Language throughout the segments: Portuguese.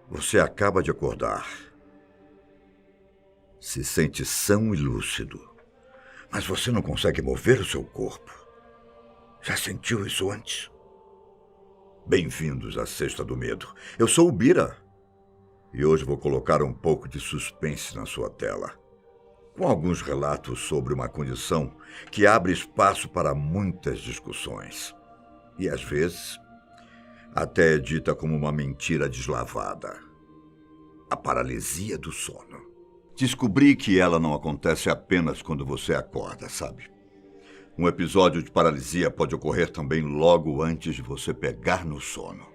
Você acaba de acordar. Se sente são e lúcido, mas você não consegue mover o seu corpo. Já sentiu isso antes? Bem-vindos à Sexta do Medo. Eu sou o Bira e hoje vou colocar um pouco de suspense na sua tela, com alguns relatos sobre uma condição que abre espaço para muitas discussões e, às vezes, até é dita como uma mentira deslavada. A paralisia do sono. Descobri que ela não acontece apenas quando você acorda, sabe? Um episódio de paralisia pode ocorrer também logo antes de você pegar no sono.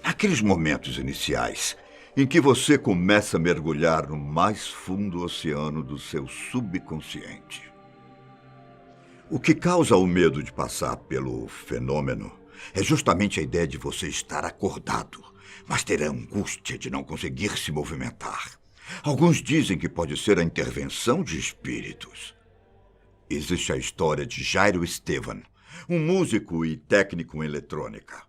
Naqueles momentos iniciais em que você começa a mergulhar no mais fundo oceano do seu subconsciente. O que causa o medo de passar pelo fenômeno é justamente a ideia de você estar acordado, mas ter a angústia de não conseguir se movimentar. Alguns dizem que pode ser a intervenção de espíritos. Existe a história de Jairo Estevan, um músico e técnico em eletrônica.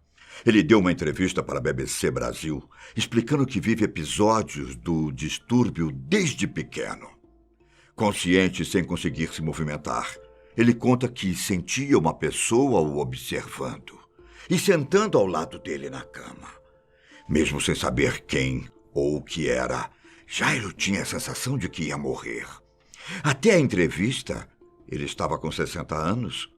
Ele deu uma entrevista para a BBC Brasil, explicando que vive episódios do distúrbio desde pequeno. Consciente sem conseguir se movimentar, ele conta que sentia uma pessoa o observando e sentando ao lado dele na cama. Mesmo sem saber quem ou o que era, Jairo tinha a sensação de que ia morrer. Até a entrevista, ele estava com 60 anos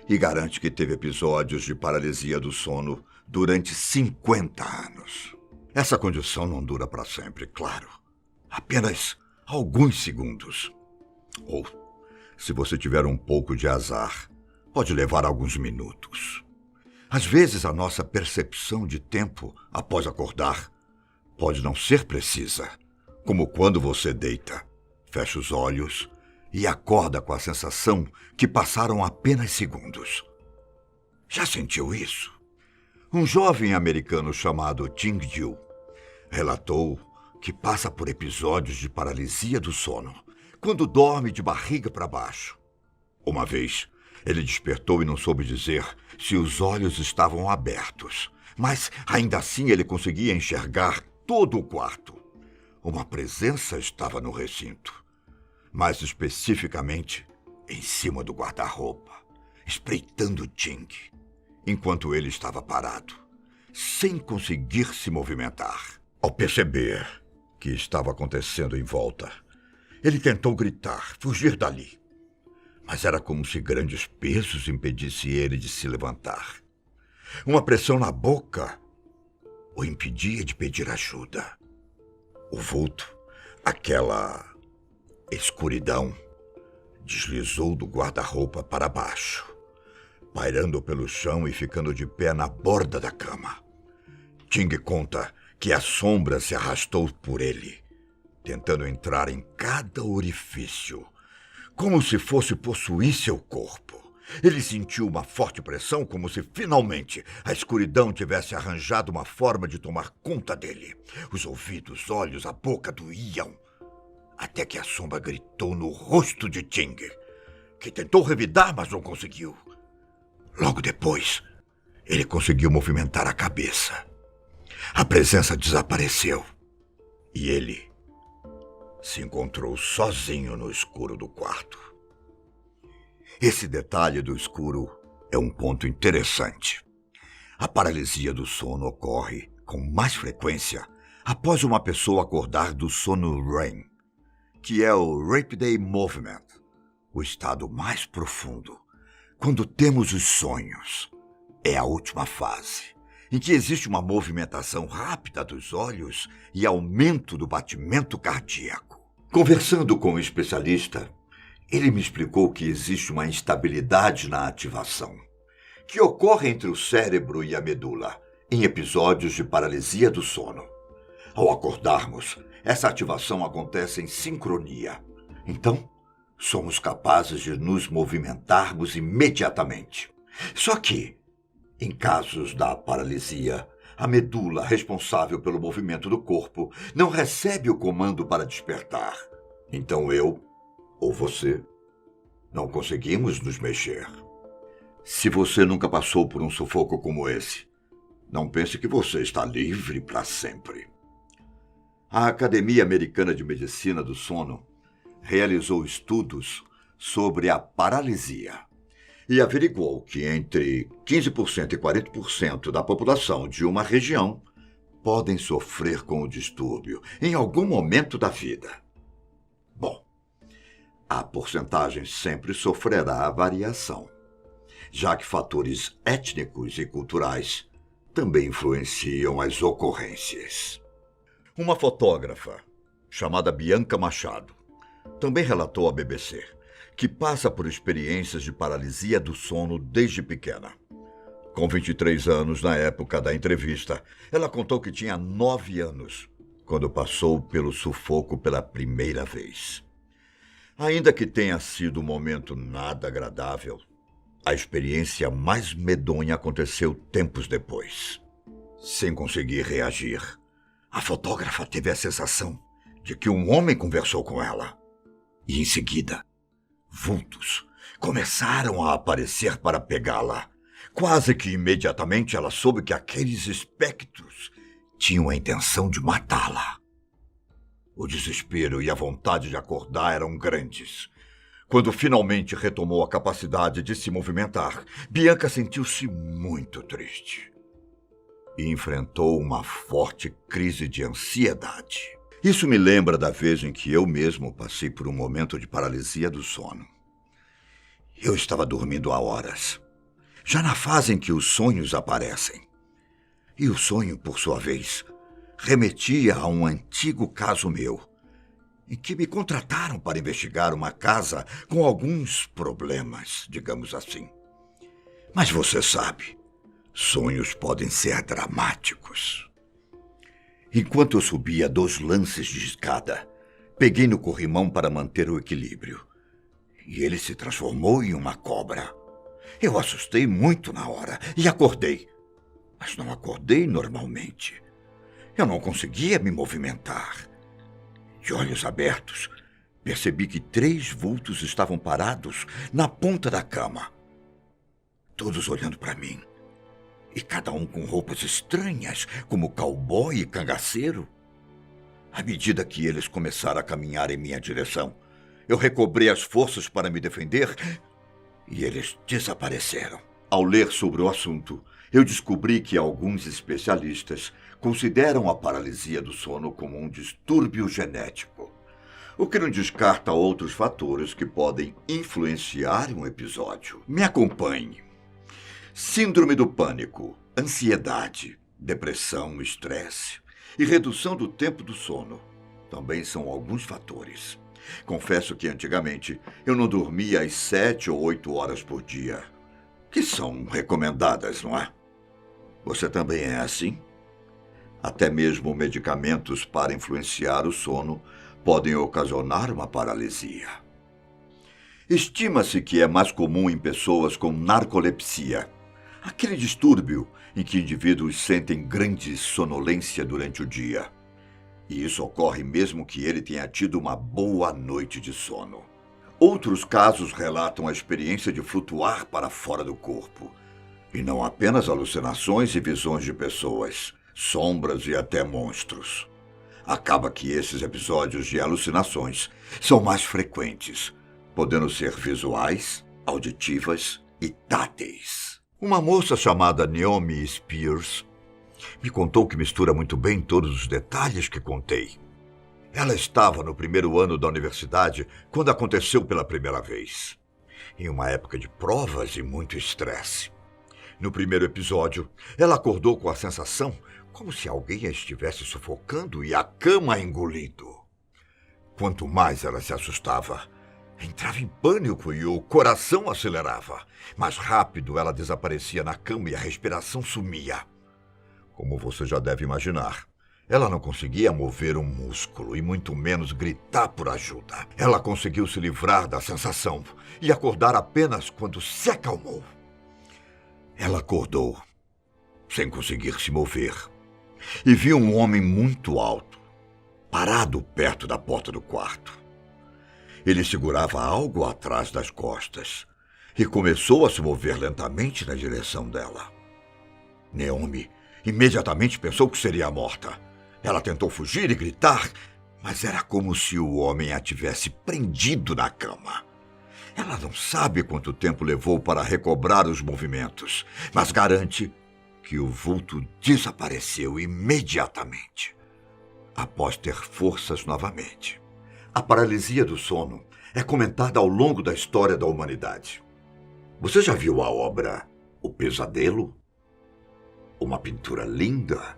e garante que teve episódios de paralisia do sono durante 50 anos. Essa condição não dura para sempre, claro. Apenas alguns segundos. Ou, se você tiver um pouco de azar, pode levar alguns minutos. Às vezes, a nossa percepção de tempo após acordar pode não ser precisa, como quando você deita, fecha os olhos e acorda com a sensação que passaram apenas segundos. Já sentiu isso? Um jovem americano chamado Ting Jiu relatou que passa por episódios de paralisia do sono quando dorme de barriga para baixo. Uma vez, ele despertou e não soube dizer se os olhos estavam abertos, mas ainda assim ele conseguia enxergar todo o quarto. Uma presença estava no recinto, mais especificamente em cima do guarda-roupa, espreitando Ting, enquanto ele estava parado, sem conseguir se movimentar. Ao perceber que estava acontecendo em volta, ele tentou gritar, fugir dali. Mas era como se grandes pesos impedissem ele de se levantar. Uma pressão na boca o impedia de pedir ajuda. O vulto, aquela escuridão, deslizou do guarda-roupa para baixo, pairando pelo chão e ficando de pé na borda da cama. Ting conta que a sombra se arrastou por ele, tentando entrar em cada orifício, como se fosse possuir seu corpo. Ele sentiu uma forte pressão, como se finalmente a escuridão tivesse arranjado uma forma de tomar conta dele. Os ouvidos, os olhos, a boca doíam, até que a sombra gritou no rosto de Ting, que tentou revidar, mas não conseguiu. Logo depois, ele conseguiu movimentar a cabeça. A presença desapareceu e ele se encontrou sozinho no escuro do quarto. Esse detalhe do escuro é um ponto interessante. A paralisia do sono ocorre com mais frequência após uma pessoa acordar do sono REM, que é o Rapid Eye Movement, o estado mais profundo, quando temos os sonhos. É a última fase, em que existe uma movimentação rápida dos olhos e aumento do batimento cardíaco. Conversando com um especialista, ele me explicou que existe uma instabilidade na ativação, que ocorre entre o cérebro e a medula, em episódios de paralisia do sono. Ao acordarmos, essa ativação acontece em sincronia. Então, somos capazes de nos movimentarmos imediatamente. Só que, em casos da paralisia, a medula responsável pelo movimento do corpo não recebe o comando para despertar. Então eu, ou você, não conseguimos nos mexer. Se você nunca passou por um sufoco como esse, não pense que você está livre para sempre. A Academia Americana de Medicina do Sono realizou estudos sobre a paralisia e averiguou que entre 15% e 40% da população de uma região podem sofrer com o distúrbio em algum momento da vida. Bom, a porcentagem sempre sofrerá variação, já que fatores étnicos e culturais também influenciam as ocorrências. Uma fotógrafa, chamada Bianca Machado, também relatou à BBC que passa por experiências de paralisia do sono desde pequena. Com 23 anos, na época da entrevista, ela contou que tinha 9 anos, quando passou pelo sufoco pela primeira vez. Ainda que tenha sido um momento nada agradável, a experiência mais medonha aconteceu tempos depois. Sem conseguir reagir, a fotógrafa teve a sensação de que um homem conversou com ela. E em seguida, vultos começaram a aparecer para pegá-la. Quase que imediatamente ela soube que aqueles espectros tinham a intenção de matá-la. O desespero e a vontade de acordar eram grandes. Quando finalmente retomou a capacidade de se movimentar, Bianca sentiu-se muito triste e enfrentou uma forte crise de ansiedade. Isso me lembra da vez em que eu mesmo passei por um momento de paralisia do sono. Eu estava dormindo há horas, já na fase em que os sonhos aparecem. E o sonho, por sua vez, remetia a um antigo caso meu, em que me contrataram para investigar uma casa com alguns problemas, digamos assim. Mas você sabe, sonhos podem ser dramáticos. Enquanto eu subia 2 lances de escada, peguei no corrimão para manter o equilíbrio. E ele se transformou em uma cobra. Eu assustei muito na hora e acordei. Mas não acordei normalmente. Eu não conseguia me movimentar. De olhos abertos, percebi que 3 vultos estavam parados na ponta da cama. Todos olhando para mim. E cada um com roupas estranhas, como cowboy e cangaceiro. À medida que eles começaram a caminhar em minha direção, eu recobrei as forças para me defender e eles desapareceram. Ao ler sobre o assunto, eu descobri que alguns especialistas consideram a paralisia do sono como um distúrbio genético, o que não descarta outros fatores que podem influenciar um episódio. Me acompanhe. Síndrome do pânico, ansiedade, depressão, estresse e redução do tempo do sono também são alguns fatores. Confesso que antigamente eu não dormia às 7 ou 8 horas por dia, que são recomendadas, não é? Você também é assim? Até mesmo medicamentos para influenciar o sono podem ocasionar uma paralisia. Estima-se que é mais comum em pessoas com narcolepsia, aquele distúrbio em que indivíduos sentem grande sonolência durante o dia. E isso ocorre mesmo que ele tenha tido uma boa noite de sono. Outros casos relatam a experiência de flutuar para fora do corpo. E não apenas alucinações e visões de pessoas, sombras e até monstros. Acaba que esses episódios de alucinações são mais frequentes, podendo ser visuais, auditivas e táteis. Uma moça chamada Naomi Spears me contou que mistura muito bem todos os detalhes que contei. Ela estava no 1º ano da universidade quando aconteceu pela primeira vez, em uma época de provas e muito estresse. No primeiro episódio, ela acordou com a sensação como se alguém a estivesse sufocando e a cama a engolindo. Quanto mais ela se assustava, entrava em pânico e o coração acelerava. Mais rápido ela desaparecia na cama e a respiração sumia. Como você já deve imaginar, ela não conseguia mover um músculo e muito menos gritar por ajuda. Ela conseguiu se livrar da sensação e acordar apenas quando se acalmou. Ela acordou, sem conseguir se mover, e viu um homem muito alto, parado perto da porta do quarto. Ele segurava algo atrás das costas e começou a se mover lentamente na direção dela. Naomi imediatamente pensou que seria morta, Ela tentou fugir e gritar, mas era como se o homem a tivesse prendido na cama. Ela não sabe quanto tempo levou para recobrar os movimentos, mas garante que o vulto desapareceu imediatamente, após ter forças novamente. A paralisia do sono é comentada ao longo da história da humanidade. Você já viu a obra O Pesadelo? Uma pintura linda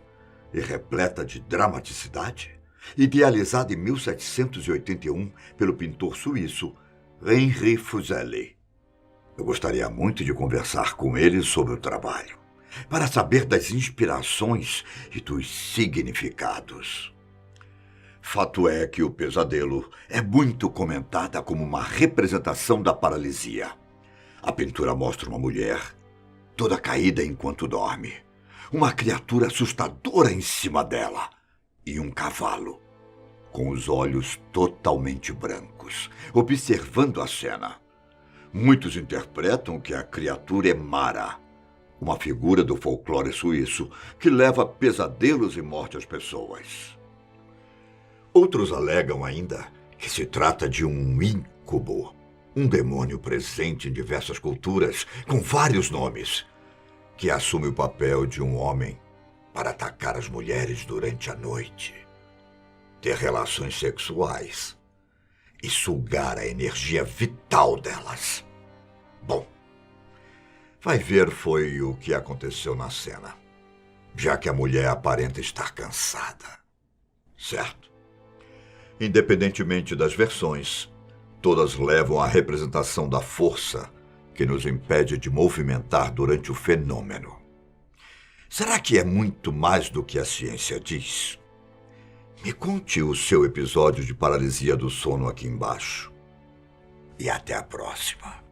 e repleta de dramaticidade, idealizada em 1781 pelo pintor suíço Henri Fuseli. Eu gostaria muito de conversar com ele sobre o trabalho, para saber das inspirações e dos significados. Fato é que O Pesadelo é muito comentada como uma representação da paralisia. A pintura mostra uma mulher toda caída enquanto dorme, uma criatura assustadora em cima dela e um cavalo com os olhos totalmente brancos, observando a cena. Muitos interpretam que a criatura é Mara, uma figura do folclore suíço que leva pesadelos e morte às pessoas. Outros alegam ainda que se trata de um íncubus, um demônio presente em diversas culturas, com vários nomes, que assume o papel de um homem para atacar as mulheres durante a noite, ter relações sexuais e sugar a energia vital delas. Bom, vai ver foi o que aconteceu na cena, já que a mulher aparenta estar cansada, certo? Independentemente das versões, todas levam à representação da força que nos impede de movimentar durante o fenômeno. Será que é muito mais do que a ciência diz? Me conte o seu episódio de paralisia do sono aqui embaixo. E até a próxima.